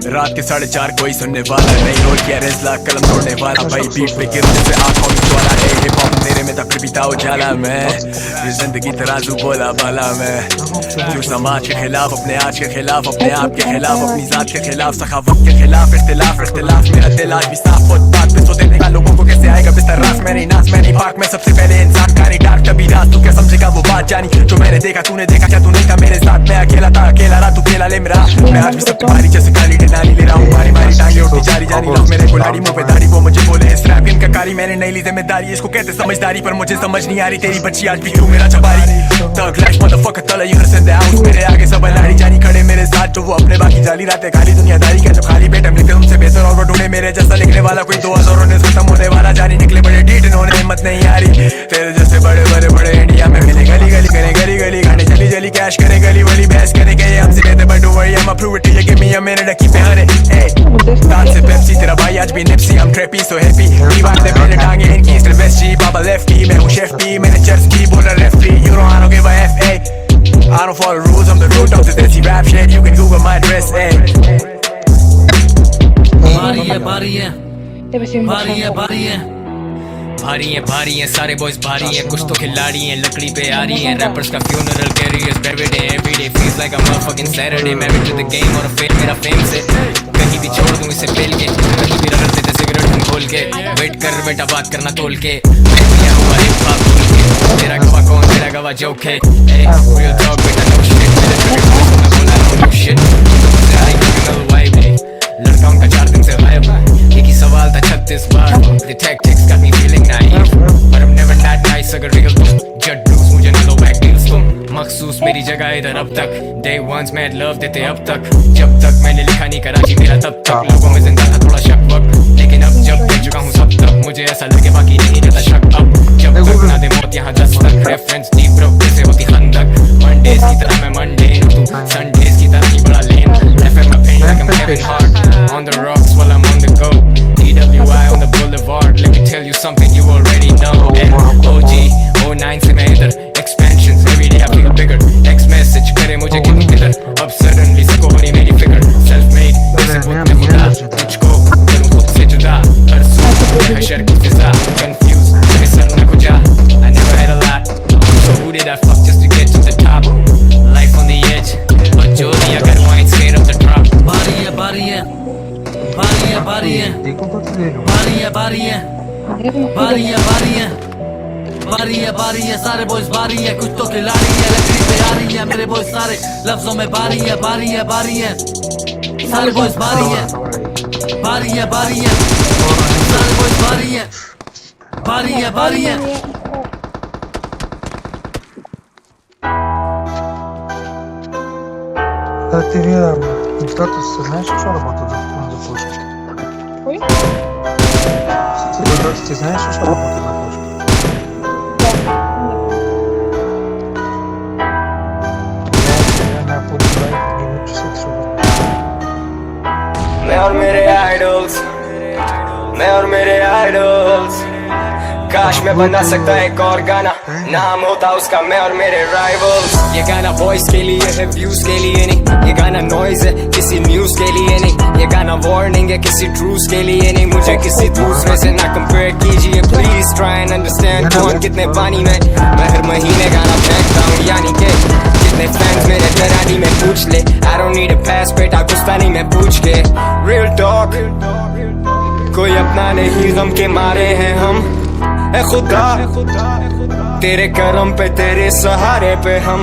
रात के 4:30 कोई सुनने वाला नहीं, रोल किया रेसला कलम तोड़ने वाला भाई, बीट पे गिरने से आंखों में ज्वाला है, हिप हॉप तेरे में तक बीता उजाला मैं, ये जिंदगी तराजू बोला बाला मैं, जो समाज के खिलाफ, अपने आज के खिलाफ, अपने आप के खिलाफ, अपनी जात के खिलाफ, सखावत के खिलाफ, इख्तिलाफ मेरा दिल आज भी साफ और बात पे तो देने का लोगों को कैसे आएगा बिस्तर रास, मैं नहीं नाच मैं नहीं पाक, मैं सबसे पहले इंसान का नहीं डार्क तभी रात, तू क्या समझेगा वो बात जानी जो मैंने देखा, तूने देखा क्या तू नहीं था मेरे साथ, मैं अकेला था अकेला रहा तू केला ले मेरा, मैं आज भी सबकी मारी जैसे काली नाली ले रहा हूँ, मारी मारी टांगे उठती जारी जारी, लव मेरे गुलाड़ी मुंह पे दाढ़ी, वो मुझे बोले इस रैप इनका कारी, मैंने नहीं ली जिम्मेदारी, इसको कहते समझदारी, पर मुझे समझ नहीं आ रही तेरी बच्ची आज भी क्यों मेरा चबारी, थग लाइफ मदरफकर तला यूनिवर्स इन द हाउस, मेरे आगे सब लाड़ी जानी खड़े मेरे साथ, जो वो अपने बाकी जाली रातें खाली दुनियादारी का जो खाली पेट हम लिखते उनसे बेहतर और वो ढूंढे मेरे जैसा लिखने वाला कोई 2000 में खत्म होने वाला जारी, निकले बड़े डीट इन्होंने हिम्मत नहीं आ रही, तेरे जैसे बड़े बड़े बड़े इंडिया में मिले गली गली करें गली गली गाने जली जली कैश करें गली वाली बहस करें गए हमसे कहते but do worry I'm a prove it till you give me a minute keep it honey hey दांत से पेप्सी तेरा भाई आज भी Nipsey I'm trappy so happy दीवार पे मेरे टांगे इनकी इसलिए बेस्ट जी बाबा लेफ्टी मैं हूँ शेफ पी मैंने चर्च की बोल रहा referee you know I don't give a F hey I don't follow rules I'm the root of this dirty rap shit you can Google my address hey भारी है सारे boys भारी हैं कुछ तो खिलाड़ी हैं लकड़ी पे आ रही हैं रैपर्स का फ्यूनरल कैरियर्स बेरवेडे everyday feels like a motherfucking Saturday married to the game और फेम मेरा फेम से कहीं भी छोड़ दूं इसे फेल के कहीं भी रगड़ देते सिगरेट हम खोल के वेट कर बेटा बात करना तोल के मैं हुआ हिप हॉप बोल के तेरा गवा कौन तेरा गवा जोक है रियल टॉक बेटा नो शिट मेरे ट्रैक में बोला no shit I can vibe लड़का उनका 4 दिन से गायब एक ही सवाल था 36 बार the tactics got me feeling naive but I'm never that nice अगर real तुम जट ब्लूज मुझे ना लो बैक डील्स तुम मखसूस मेरी जगह इधर अब तक day ones mad love देते अब तक जब तक मैंने लिखा नहीं कराची मेरा तब तक लोगों में जिंदा था थोड़ा शक वक्त लेकिन अब जब देख चुका हूँ सब तक मुझे ऐसा लगे बाकी नहीं रहता शक अब जब तक ना दे मौत यहाँ 10 तक रेफरेंस डीप ब्रो जैसे होती खंदक मंडेज की तरह मैं मंडे तू संडेज की तरह ही बड़ा लेन FM में pain like I'm Kevin Hart on the rocks while I'm on the go DWI on the boulevard let me tell you something you already know OG 09 से मैं इधर expansions every day I feel bigger text message करे मुझे कि तुम किधर अब suddenly सबको बनी मेरी फिक्र self made जैसे खुद में खुदा तुझको करूँ खुद से जुदा हर सूर हशर की फिजा confused मेरे सर में खुजा I never had a lot so who did I fuck just to get to the top life on the edge but जो दिया कर वो ain't scared of the drop बारी है सारे बॉयज बारी है कुछ तो खिलाड़ी है लकड़ी पे आ रही है मेरे बॉयज सारे लफ्जों में बारी है सारे बॉयज बारी है सारे बॉयज बारी है Да ты верно. Статус, знаешь, что работает на почте? Ой? Ты знаешь, что работает на почте? मैं और मेरे आइडल्स काश मैं बना सकता एक और गाना नाम होता उसका मैं और मेरे राइवल्स ये गाना वॉइस के लिए है व्यूज के लिए नहीं ये गाना नॉइज है किसी न्यूज के लिए नहीं ये गाना वार्निंग है किसी ट्रूज के लिए नहीं मुझे किसी दूसरे से ना कंपेयर कीजिए प्लीज ट्राई एंड अंडरस्टैंड कौन कितने पानी में मैं हर महीने गाना फेंकता हूँ यानी कि जितने फैंस मेरे तरानी में पूछ ले आई डोंट नीड अ पास बेटा गुस्तानी में पूछ के रियल टॉक कोई अपना नहीं गम के मारे हैं हम ए खुदा तेरे करम पे तेरे सहारे पे हम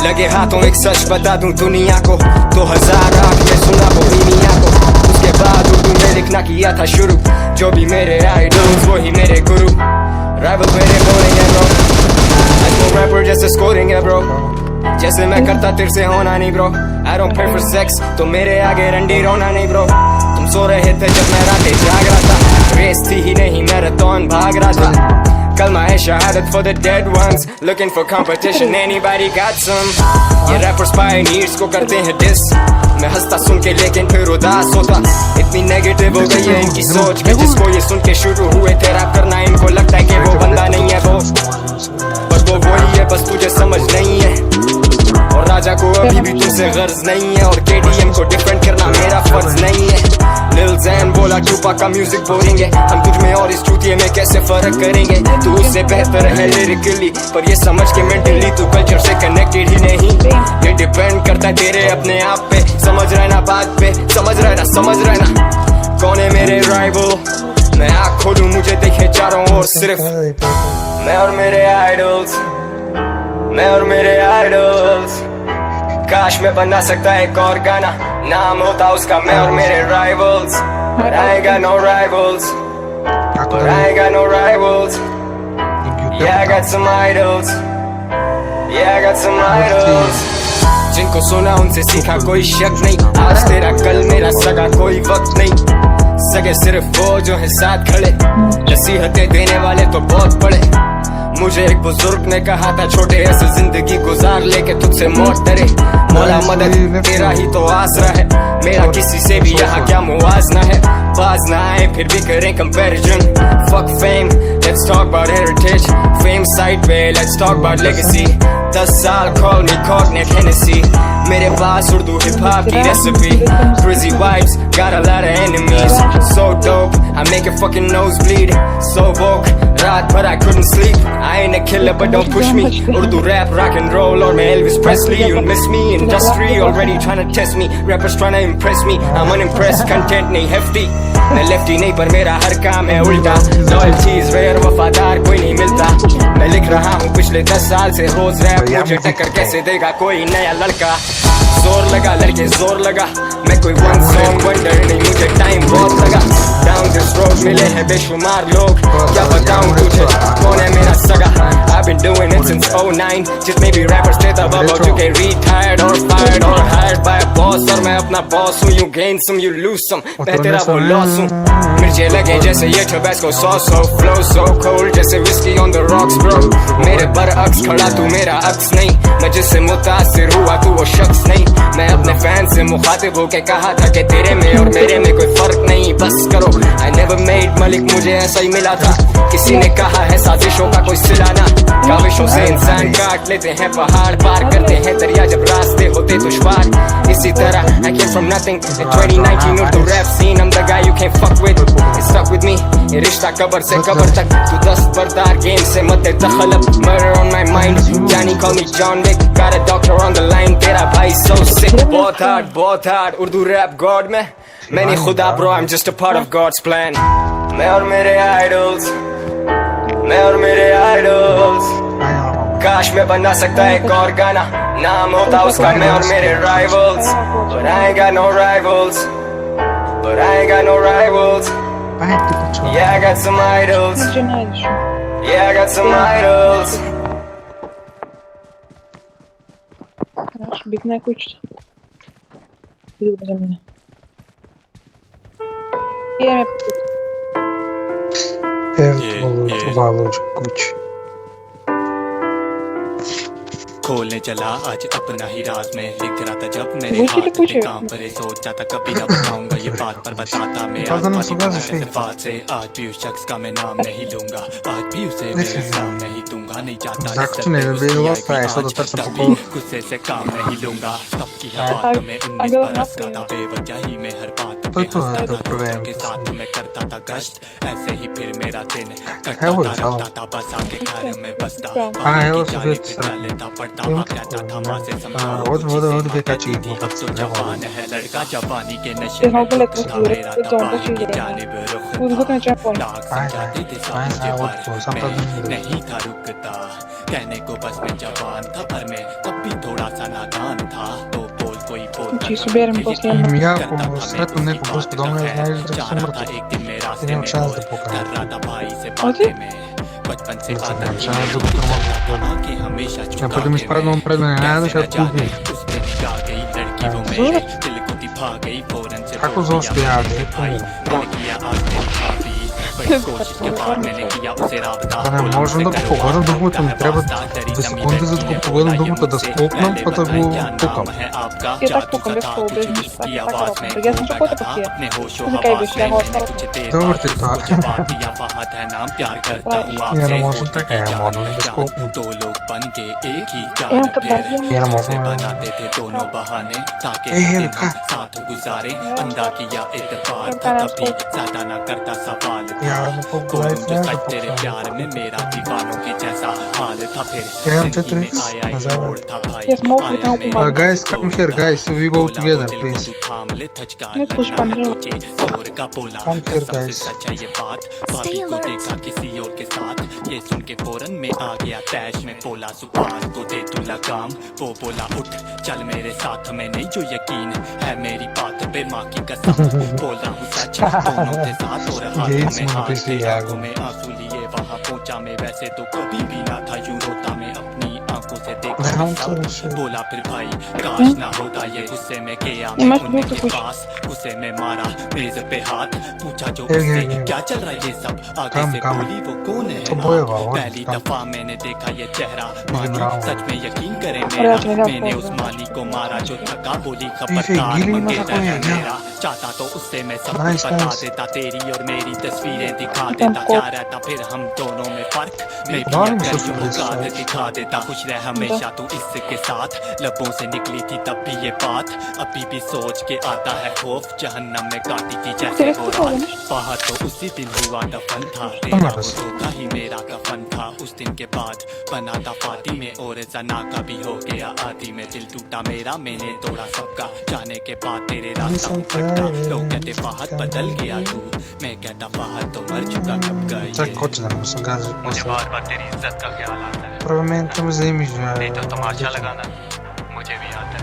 लगे हाथों एक सच बता दूं दुनिया को 2000 आँख में सुना वो दुनिया को उसके बाद उर्दू में लिखना किया था शुरू जो भी मेरे आइडल्स वही मेरे गुरु राइवल मेरे बोरिंग है ब्रो ऐसे रैपर जैसे स्कोरिंग है ब्रो जैसे मैं करता तेरे से होना नहीं bro I don't pay for sex तो मेरे आगे रंडी रोना नहीं ब्रो तुम सो रहे थे जब मैं रातें जाग रहा था रेस थी ही नहीं मैराथन भाग रहा था कलमा है शहादत for the dead ones looking for competition anybody got some ये rappers pioneers को करते हैं diss मैं हंसता सुन के लेकिन फिर उदास होता इतनी नेगेटिव हो गई है इनकी सोच कि जिसको ये सुन के शुरू हुए थे रैप करना इनको लगता है कि वो बंदा नहीं है वो पर वो वही है बस तुझे समझ नहीं है और राजा को अभी भी तुमसे गर्ज नहीं है और KTM को डिफेंड करना मेरा फर्ज टुपाक का म्यूजिक बोरिंग है, हम तुझ में और इस चूतिए में कैसे फर्क करेंगे। तू उससे बेहतर है लिरिकली, पर ये समझ के मेंटली तू कल्चर से कनेक्टेड ही नहीं। ये डिपेंड करता है तेरे अपने आप पे, समझ रहना बात पे, समझ रहना कौन है मेरे राइवल। मैं आँख खोलूं मुझे देखे चारों ओर सिर्फ मैं और मेरे आइडल्स, मैं और मेरे आइडल्स। काश मैं बना सकता एक और गाना, नाम होता उसका मैं और मेरे rivals. But I ain't got no rivals, but I ain't got no rivals. Yeah, I got some idols, yeah, I got some idols. जिनको सुना उनसे सीखा कोई शक नहीं, आज तेरा कल मेरा सगा कोई वक्त नहीं। सगे सिर्फ वो जो है साथ खड़े, नसीहतें देने वाले तो बहुत बड़े। मुझे एक बुजुर्ग ने कहा था छोटे ऐसे जिंदगी गुजार लेके तुझसे मौत डरे। मौला मदद तेरा ही तो आसरा है, मेरा किसी से भी यहाँ क्या मुवाजना है। बाज ना आए फिर भी करें comparison, fuck fame, let's talk about heritage. Fame side पे let's talk about legacy. 10 साल call me Cognac Hennessy, मेरे पास उर्दू हिप हॉप की recipe. Crazy vibes, got a lot of enemies. So dope, I make your fucking nose bleed. So woke, रात भर I couldn't sleep. I ain't a killer but don't push me. Urdu rap, rock and roll और मैं Elvis Presley. You miss me, industry already trying to test me. Rappers trying to impress me, I'm unimpressed. Content नहीं hefty, मैं lefty नहीं पर मेरा हर काम है उल्टा। Loyalty is rare, वफादार कोई नहीं मिलता। मैं लिख रहा हूँ पिछले 10 साल से रोज रैप, मुझे टक्कर कैसे देगा कोई नया लड़का। जोर लगा लड़के जोर लगा, मैं कोई वन सॉन्ग वंडर नहीं, मुझे टाइम बहुत लगा। डाउन दिस रोड मिले हैं बेशुमार लोग, क्या बताऊं तुझे कौन है मेरा सगा। I've been doing it since 09, जितने भी rappers थे तब अब हो चुके retired और fired और hired by a boss। और मैं अपना boss हूँ, you gain some you lose some, मैं तेरा वो loss हूँ। मिर्चे लगे जैसे ये Tabasco sauce, so flow so cold जैसे whiskey on the rocks bro। मेरे बरअक्स खड़ा तू मेरा अक्स नहीं, मैं जिससे मुतासिर हुआ तू वो शख्स नहीं। मैं अपने फैन से मुखातिब होके कहा था कि तेरे में और मेरे में कोई फर्क नहीं, बस करो। I never made मलिक, मुझे ऐसा ही मिला था। किसी ने कहा है साजिशों का कोई सिला ना, काविशों से इंसान काट लेते हैं पहाड़, पार करते हैं दरिया जब रास्ते होते दुश्वार। इसी तरह I came from nothing in 2019 Urdu rap scene, I'm the guy you can't fuck with, it's stuck with me। ये रिश्ता कबर से कबर तक, तू दस्तबरदार गेम से मत दखल अब। Murder on my mind, Johnny call me John Wick, got a doctor on the line, तेरा भाई so sick। बहुत हार्ड उर्दू रैप गॉड में, मैं नहीं खुदा bro, I'm just a part of God's plan। मैं और मेरे idols, मैं और मेरे idols। काश मैं बना सकता एक और गाना, नाम होता उसका मैं और मेरे rivals। But I ain't got no rivals, but I ain't got no rivals। Yeah, I got some idols, yeah, I got some idols। Бігна куча. Люба за мене. Я Валуч कुछ खोलने चला आज अपना ही राज में, लिख रहा था जब मेरे हाथ पे काम पर सोचा था कभी ना बताऊंगा ये बात, पर बताता मैं आज बात से। आज भी उस शख्स का मैं नाम नहीं लूंगा, आज भी उसे मेरा नाम नहीं दूंगा। नहीं चाहता गुस्से से काम नहीं लूंगा, सबकी हवा में 19 बरस का था, बेवजह ही में हर बात के साथ मैं करता था गश्त। ऐसे ही फिर मेरा दिन कटता था, बस आके घर में बसता लेता पड़ता जवान है लड़का, जवानी के नशे में मेरा दबाई की जानिब नहीं था रुकता, कहने को बस में जवान था, पर मैं तब भी थोड़ा सा नादान था। तो बोल कोई Я сретно neko brzo domne, знаеш da sam mrtav. Ti nemam šans da pokažem. बचपन से Ja budem ispadnom pred mene, najdaš ja kupi. Kako zoveš ti ja, да не можем да го погледам дugmата, ми трябва 2 секунди за да го погледам дugmата, да скопнам, па да го пукам. Я так пукам без по-обрежни шпак, така работа. Я съм чакота пък тия. Така и беше, я го старата. Добър ти това. Я не можем така, я можем да скопнам. Я не можем. Лъка. साथ गुजारे अंधा किया एतबार था तभी ज्यादा ना करता सवाल था कौन जो सच तेरे प्यार में मेरा दीवानों के जैसा हाल था फिर जिंदगी में आया एक मोड़ था भाई Yes, more आया without मेरे one. Guys, come here, guys. We go together, please. Let's push one here. Come here, guys. सच्चा ये बात भाभी को देखा किसी और के साथ ये सुन के फौरन में आ गया तैश में बोला सुभाष को दे तू लगाम वो बोला उठ चल मेरे साथ में नहीं जो यकीन है मेरी बात पे माँ की कसम बोल रहा हूँ सच दोनों के साथ और हाथ में हाथ के आंखों में आंसू लिए वहाँ पहुंचा मैं वैसे तो कभी भी ना था यूं रोता मैं अपनी आंखों से देखा सब बोला फिर भाई काश ना होता ये गुस्से में गया मैं उनके पास गुस्से में मारा मेज पे हाथ पूछा जो उससे क्या चल रहा ये सब आगे से बोली वो कौन है पहली दफा मैंने देखा ये चेहरा माली सच में यकीन करे मेरा मैंने उस माली को मारा जो थका बोली खबरदार मंगेतर है मेरा चाहता तो उससे मैं सब कुछ बता देता तेरी और मेरी तस्वीरें दिखा देता क्या रहता फिर हम दोनों में फर्क मैं भी अगर यूं औकात दिखा देता खुश रह हमेशा तू इसके साथ लबों से निकली थी तब भी ये बात अभी भी सोच के आता है खौफ जहन्नम में काटी थी जैसे वो रात बाहर तो उसी दिन हुआ दफन था तेरा वो धोखा ही मेरा कफन था उस दिन के बाद बना था फाती में और जना का भी हो गया आदि में दिल टूटा मेरा मैंने तोड़ा सबका जाने के बाद तेरे रास्ता फटा लोग कहते फहद बदल गया तू मैं कहता फहद तो मर चुका कब गए मुझे बार बार तेरी इज्जत का ख्याल आता है Provavelmente estamos aí, नहीं तो तमाशा लगाना मुझे भी आता है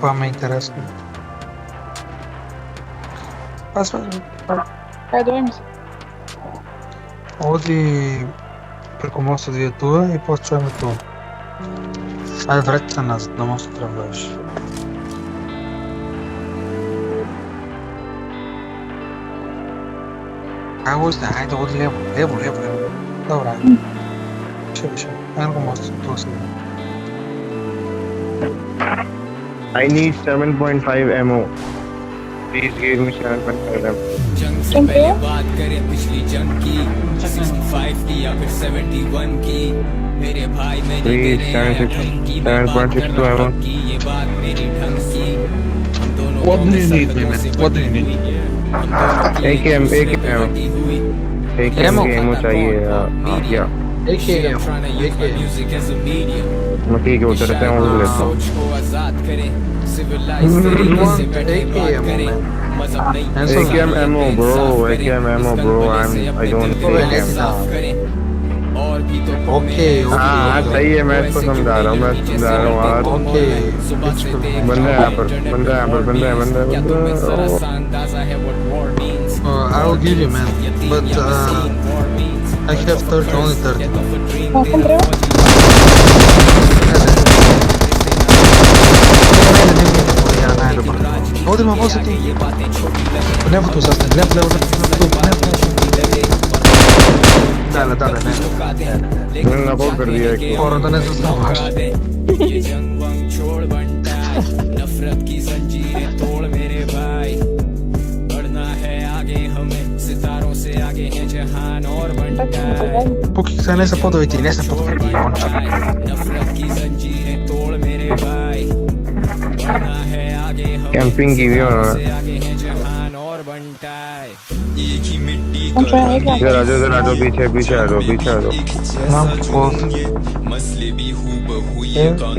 Pá, me interessa. Passa. Dois. Ovdje preko mosta gdje je tuda i počujemo tu. Ajde, vrati se nazad, na mostu treba još. Ajde, ovdje lijevo. Dobra. Više. Ajde na mostu, tu se. I need 7.5 ammo. Please give me 7.5 ammo. जंग से पहले बात करें पिछली जंग की 65 की या फिर 71 की मेरे भाई मेरी Please, तेरे आया ढंग की मैं बात कर रहा हूँ की ये बात मेरी ढंग की हम दोनों What do you need, man? What do you need? AKM ammo चाहिए क्या? AKM. मैं ठीक है उधर से ammo लेता हूँ. AKM ammo bro. I don't need AKM. Okay. हाँ सही है मैं इसको समझा रहा हूँ यार. Okay. बंदा है यहाँ पर. I will give you, man. But I have 30, only 30. Ovdje ima vozi tu. Levo tu sastav, levo. Dale, ne. मैंने नफो कर दिया एक. और तो नहीं साstav. ये जंग वंग छोड़ बनता है नफरत की जंजीरें तोड़ मेरे भाई बढ़ना है आगे हमें सितारों से आगे है जहान और बनता है Pochi se ne se podo vidjeti, नफरत की जंजीरें तोड़ मेरे भाई बढ़ना है आगे हमें कैंपिंग की भी होना. आगे है जहान और बनता है इधर आ जाओ पीछे आ जाओ.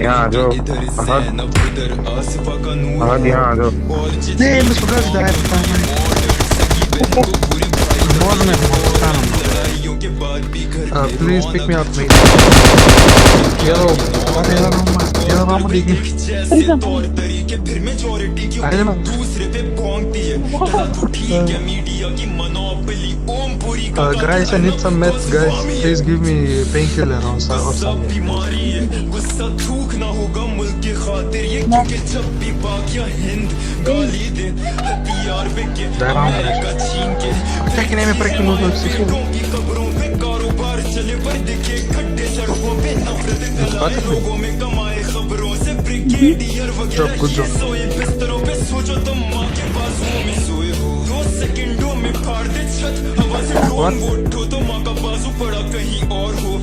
यहाँ आ जाओ. हाँ यहाँ आ जाओ. Ne, mi smo gazi da je Можно please pick me up, mate. Yo, vamos digni. Ajde man. Guys, I need some meds, guys. Please give me painkiller or something. Tekne me prekinuto psihu. Good job. में फाड़ दे छत हवा से drone उठो तो माँ का बाजू पड़ा कहीं और हो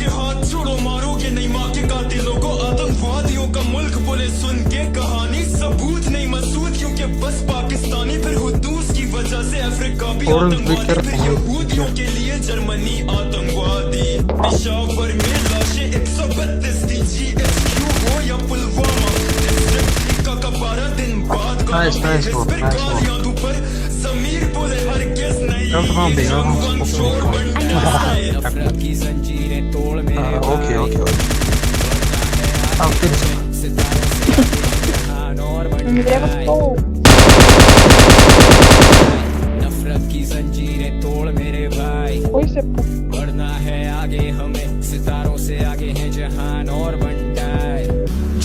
हाथ छोड़ो मारोगे नहीं माँ के कातिलों को आतंकवादियों का मुल्क बोले सुन के कहानी सबूत नहीं मसूद क्योंकि बस पाकिस्तानी फिर हुदूस की वजह से अफ्रीका भी आतंकवादी फिर यहूदियों के लिए जर्मनी आतंकवादी पेशावर में लाशें 132 थी GHQ हो या पुलवामा का 12 दिन बाद Nice one. पर जमीर बोले हरगिज़ नहीं नफरत की जंजीरें तोड़ मेरे Okay. I'll finish it. जहान और बन Mi devo जाए sto. नफरत की जंजीरें तोड़ मेरे भाई Poi se può. बढ़ना है आगे हमें सितारों से आगे है जहान और बन जाए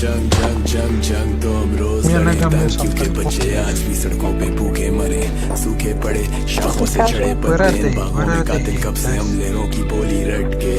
जंग जंग जंग जंग तो हम रोज Mira, लड़े neka me ताकि के salta. बच्चे आज भी सड़कों पे भूखे मरे सूखे पड़े शाखों से चढ़े Where पत्ते are बाहों में they? कातिल कब से हम लेरों की बोली रट के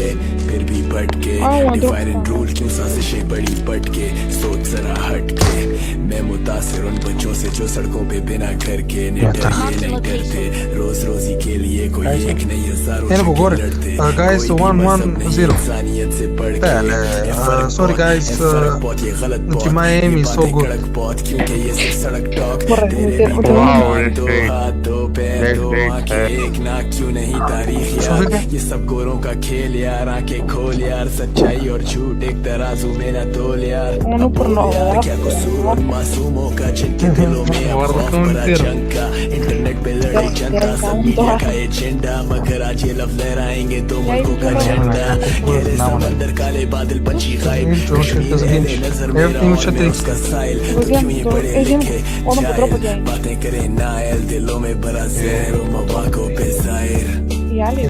फिर भी बट के वो डिवाइड एंड रूल क्यों साजिशें बड़ी पट के सोच जरा हट के मैं मुतासिर उन बच्चों से जो सड़कों पे बिना घर के निडर ये नहीं डरते रोज रोजी के लिए कोई एक नहीं हजारों Eno जंगें gore. लड़ते Guys, कोई भी मजहब नहीं 1-1-0. इंसानियत से बढ़ के Bene, ये फर्क sorry बहुत- guys, ये फर्क बहुत, ये गलत बहुत, कि my aim ये is so बातें good. कड़क बहुत क्योंकि ये सिर्फ सड़क टॉक Vorrei तेरे vedere- भी Wow, हाथ दो great. हाथ दो पैर Great, दो great, आंखें एक ना क्यों नहीं तारीख यार ये सब गोरों का खेल यार आंखें खोल यार सच्चाई और झूठ एक तराजू में ना तोल यार Uno per बोल 9, यार क्या कसूर उन मासूमों का जिनके दिलों में अब Guarda खौफ come भरा tiro. जंग का इंटरनेट पे लड़े जनता सब मीडिया का एजेंडा मगर आज ये लफ लहराएंगे दो मुल्कों का झंडा गहरे समंदर काले बादल पंछी गायब कश्मीर अहले नजर मेरा और मैं उसका साइल तो क्यों ये पढ़े लिखे जाहिल बातें करे नायल दिलों में भरा जहर और मवाकों पे जाहिर Ali,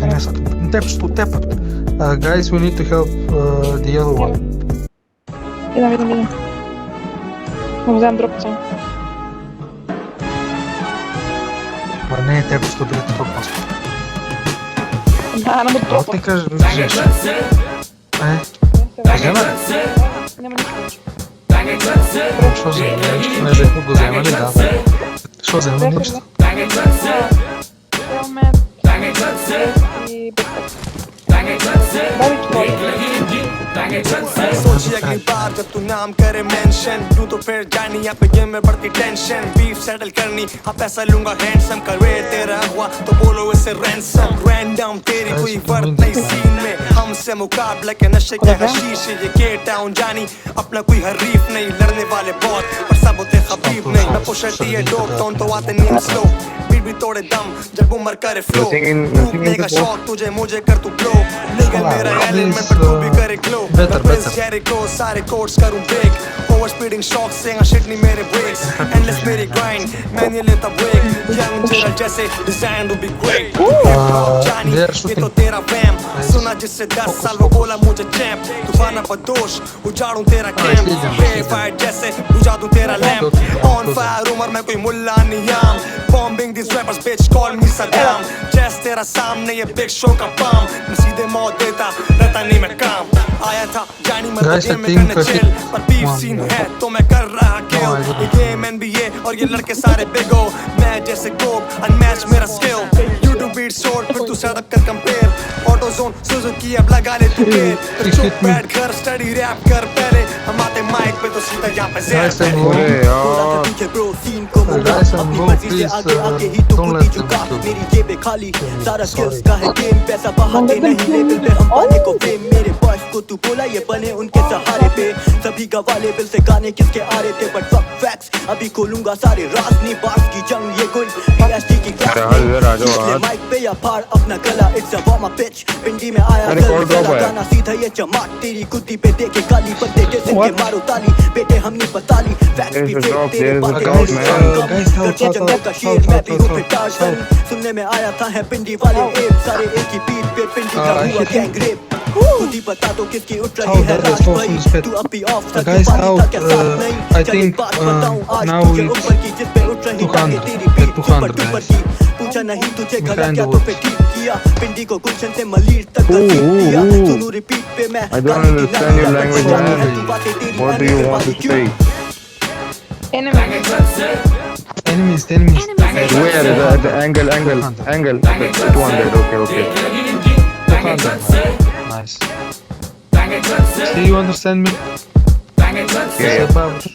Tap. Guys, we need to help the other one. Idem. Não vzem dropca. Ma ne tap što bi to pasko. Da, ne bo Ti dropa. kažeš, žena? Nema ništa. Što za ne da mogu zemali, da. Što za ne ništa? Evo me. I Bitcoin. Babić voli. सोची अगली बार जब तू नाम करे mention यूं तो फिर जानी यहाँ पे गेम में बढ़ती टेंशन बीफ सेटल करनी हाँ पैसा लूंगा हैंडसम करवे तेरा हुआ तो बोलो इसे रैंसम रैंडम तेरी कोई वर्थ नहीं सीन में हमसे मुकाबला के नशे के हशीश ये के टाउन जानी अपना कोई हरीफ नहीं लड़ने वाले बहुत पर सब होते खबीब नहीं मैं पुशटी है डोप टोन तो आते नहीं स्लो बीट भी तोड़े दम जब उमर करे फ्लो टूटने का शौक तुझे मुझे कर तू ब्लो निकल मेरा एलिमेंट पर तू भी करे ग्लो Jericho, सारे कोर्स करूं ब्रेक ओवर स्पीडिंग शॉक से शिट नहीं मेरे ब्रेक्स एंडलेस मेरी ग्राइंड मैं नहीं लेता ब्रेक यंग तेरा जैसे डिजाइन टू बी ग्रेट जानी ये तो तेरा वैम सुना जिससे 10 साल वो बोला मुझे चैंप तूफान बदोश उजाड़ूं तेरा कैंप वेरीफाइड जैसे बुझा दूं तेरा लैंप ऑन फायर उमर मैं कोई मुल्ला नियाम bombing this rappers bitch call me Saddam जैस तेरा सामने ये बिग शो का बम मैं सीधे मौत देता रहता नहीं मैं काम आया था जानी मैं Guys, I में think करने चिल पर बीफ सीन है तो मैं कर रहा किल ये गेम NBA और ये लड़के सारे बिगो मैं जैसे गोप अनमैच मेरा skill you do beat short फिर तू सेटअप कर कंपेयर ऑटो जोन सुजुकी अब लगा ले तू गेट चुप बैठ कर स्टडी रैप कर पहले हम आते माइक पे तो सीधा यहाँ पे Guys, ज़ेर I'm low. पीछे ब्रो सीन को Guys, I'm low. Please, don't let them kill me. मेरी जेबें खाली सारा स्किल्स का है गेम पैसा बहाते नहीं लेवल पे हम पाने को फेम मेरे बॉस को तू बोला ये बने उनके सहारे पे सभी गवा लेवल से गाने किसके आ रहे थे बट फक फैक्ट्स अभी खोलूंगा सारे राज नहीं बात की जंग ये गुल पीएचडी की क्लास में माइक पे या फाड़ अपना गला it's a warm up pitch Pindi में आया गाना सीधा ये चमाट तेरी कुत्ती पे देखे गाली बंदे जैसे के मारो ताली बेटे हम नहीं बता ली फैक्ट्स भी फेक तेरे बातें जंगल का शेर मैं भी हूँ पिटार्सन सुनने में आया था है पिंडी वाले एप सारे एक ही बीट पे पिंडी का हुआ गैंग रेप खुद ही बता दो किसकी उठ रही है राज भाई तू अब भी ऑफ तक Guys, पानी how, तक क्या साथ नहीं I चल एक think, बात बताऊं आज now तुझे it's ऊपर की जिस पे उठ रही टांगे तेरी बीट सुपर डुपर की पूछा नहीं तुझे गला क्या तो पे ठीक किया पिंडी को गुलशन से मलीर तक किया सुनू रिपीट पे मैं I don't understand your language, man. What do you want to say? Enemy. Enemies. Where is the angle? 200. Okay. 200. Nice. See, you understand me? Yeah. About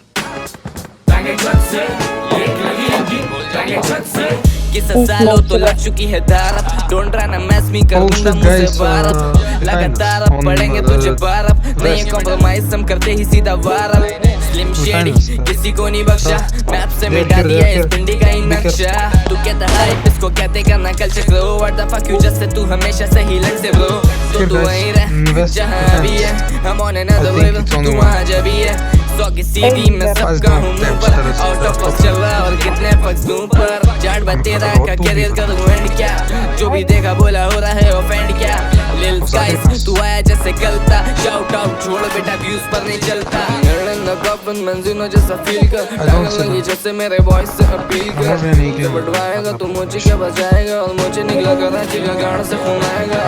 सालों तो लग चुकी है दारत डोंट ट्राई ना मैस मी कर दूंगा मुझसे भारत लगातार अब पड़ेंगे तुझे बर्फ नहीं कॉम्प्रोमाइज हम करते ही सीधा वारत स्लिम शेडी किसी को नहीं बख्शा मैप से मिटा दिया इस पिंडी का ही नक्शा तू कहता है इसको कहते करना culture grow what the fuck you just say तू हमेशा सही लड़ से ब्रो तो तू वहीं रह जहां भी है हम ऑन अनदर लेवल तू वहां जा भी है सौ की सीधी में सबका हूँ मुंह पर आउट ऑफ बॉक्स चल रहा और कितने फक्स दूं पर जाट बतेरा का कैरियर करूँ एंड क्या जो भी देखा बोला हो रहा है ऑफेंड क्या लिल स्काइस तू आया जैसे गलता शाउट आउट छोड़ बेटा व्यूज पर नहीं चलता न कपन मंजिलों जैसा फील कर लगी जैसे मेरे वॉइस से अपील कर बढ़वाएगा तो मुझे क्या बचाएगा और मुझे निकला कराची का गाड़ से फोन आएगा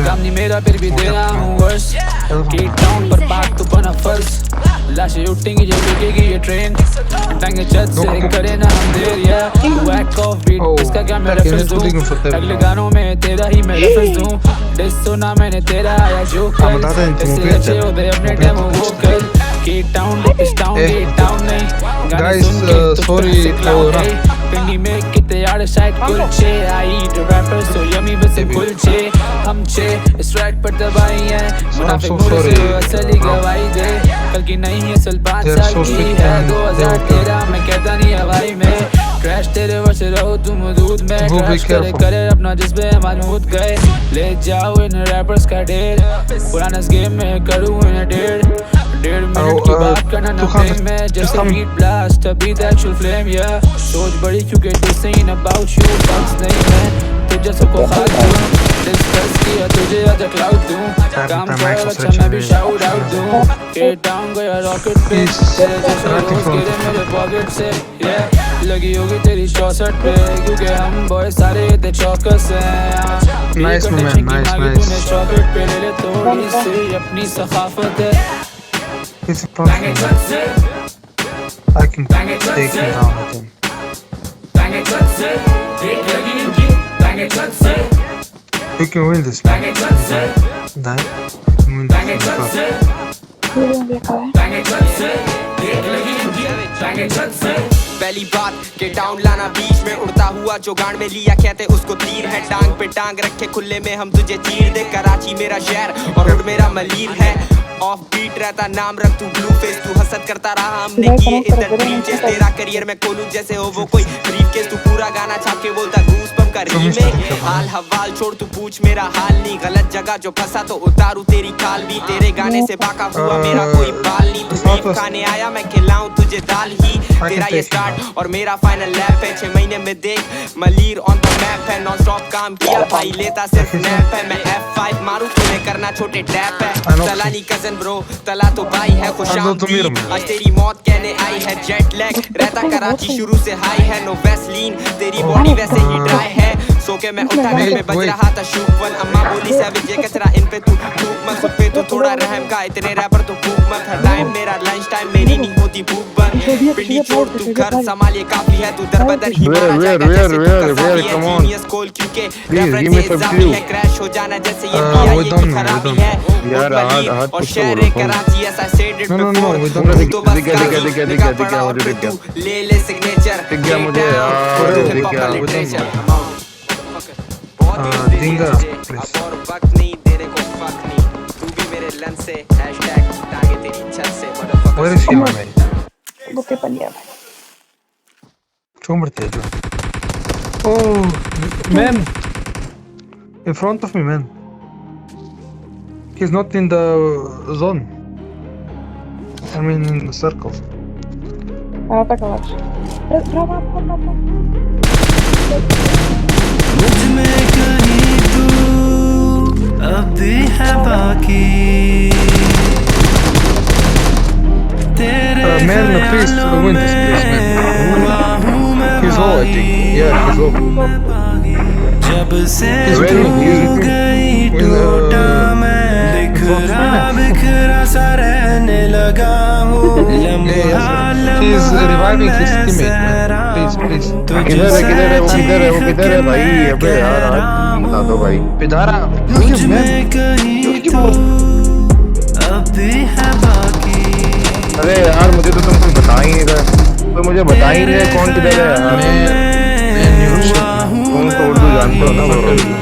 काम नहीं मेरा फिर भी दे रहा हूँ वर्ष की टाउन पर बात तो बना फर्श लाशें उठेंगी जब रुकेगी ये ट्रेन टांगे छत से करे ना हम देर या वैक ऑफ बीट इसका क्या मैं रेफरेंस दूं अगले गानों में तेरा ही मैं रेफरेंस दूं डिस सुना मैंने तेरा आया जो कल इससे अच्छे हो गए अपने डेमो वो कल की टाउन इस टाउन नहीं गाने सुन के तो sorry पिंडी में कितने यार शायद कुलचे I the wrapper so yummy वैसे कुलचे हम छे इस ट्रैक पर दबाई है मुनाफिक मुझे से असली गवाही दे कल की नहीं असल 5 साल की है 2013 मैं कहता नहीं हवाई में क्रैश तेरे वर्ष रहो तुम दूध में क्रैश करे अपना जिसपे मानूद गए ले जाओ इन रैपर्स का ढेर पुराना गेम में करूँ इन्हें डेढ़ मिनट की बात करना ना फ्लेम में जैसे हीट ब्लास्ट अभी द एक्चुअल फ्लेम या सोच बड़ी क्योंकि दिस ain't about you बक्स नहीं है तुझे सबको खाक दूँ डिस्कस किया तुझे आज क्लाउड दूँ काम कर अच्छा मैं भी शाउट आउट दूँ के डाउन गया रॉकेट पे तेरे जैसे रोज गिरे मेरे पॉकेट से लगी होगी तेरी 64 पे क्योंकि हम बॉय सारे इतने चौकस हैं नाइस मैन नाइस चॉकलेट पे ले ले थोड़ी सी अपनी सखाफत है He's a problem. I can take him down with him. We can win this man. That we can win this man. पहली बात के डाउन लाना बीच में उड़ता हुआ जो गांड में लिया कहते उसको तीर है टांग पे टांग रखे खुले में हम तुझे चीर दे कराची मेरा शहर और उड़ मेरा मलीर है ऑफ बीट रहता नाम रख तू ब्लू फेस तू हसद करता रहा हमने किए इधर ड्रीम चेस तेरा करियर में खोलूं जैसे हो वो कोई ब्रीफ केस तू पूरा गाना छाप के बोलता गूस बम का रीमेक हाल हवाल छोड़ तू पूछ मेरा हाल नहीं गलत जगह जो फंसा तो उतारू तेरी खाल भी तेरे गाने से बाका हुआ मेरा कोई बाल नहीं तू बीफ खाने आया मैं खिलाऊं तुझे दाल ही तेरा ये स्टार्ट और मेरा फाइनल लैप है 6 महीने में देख मलीर ऑन द मैप है नॉन स्टॉप काम किया भाई लेता सिर्फ नैप है मैं F5 मारूं तुम्हें करना छोटे टैप है चला नहीं कजन ब्रो तला तो भाई है खुशामदीद आज तेरी मौत कहने आई है जेट लैग रहता कराची शुरू से हाई है नो वैसलीन तेरी बॉडी वैसे ही ड्राई है सो के मैं उठा घर पे बज रहा था शूक वन अम्मा बोली सैविज ये कचरा इन पे तू थूक मत खुद पे तू थोड़ा रहम का इतने रैपर तो फूक मत हर टाइम मेरा लंच टाइम मेरी नहीं होती भूख बन पिंडी छोड़ तू घर संभाल ये काफी है तू दर बदर ही मारा जाएगा जैसे तू कसाई है जीनियस कोल क्योंकि रैपर से इजाफी है क्रैश हो जाना जैसे ये पिया ये तो खराबी है यार और शहर कराची ऐसा सेड इट बिफोर तो बस कर ले ले सिग्नेचर दिख गया मुझे यार Dinga, please. और वक्त नहीं तेरे को फक नहीं तू भी मेरे लन से हैशटैग टांगे तेरी छत से Where is he, my man? Buke palia. Show me the Oh, man! In front of me, man. He's not in the zone. I mean, in the circle. Ela tá calada. Brava. मुझ में कहीं तू अब भी है बाकी तेरे Man, please win this, please, man. He's low, I think. Yeah, he's low. जब से He's गई टूटा मैं बिखरा सा रहने लगा हूँ He's reviving his teammate, man. Please. Please. किधर है वो किधर है भाई? अबे यार आज बता दो भाई। पिदारा अरे यार मुझे तो तुम कुछ बता ही नहीं रहे, तो मुझे बता ही नहीं रहे कौन किधर है यार। मैं न्यूज़ तुम तो उर्दू जानते हो ना।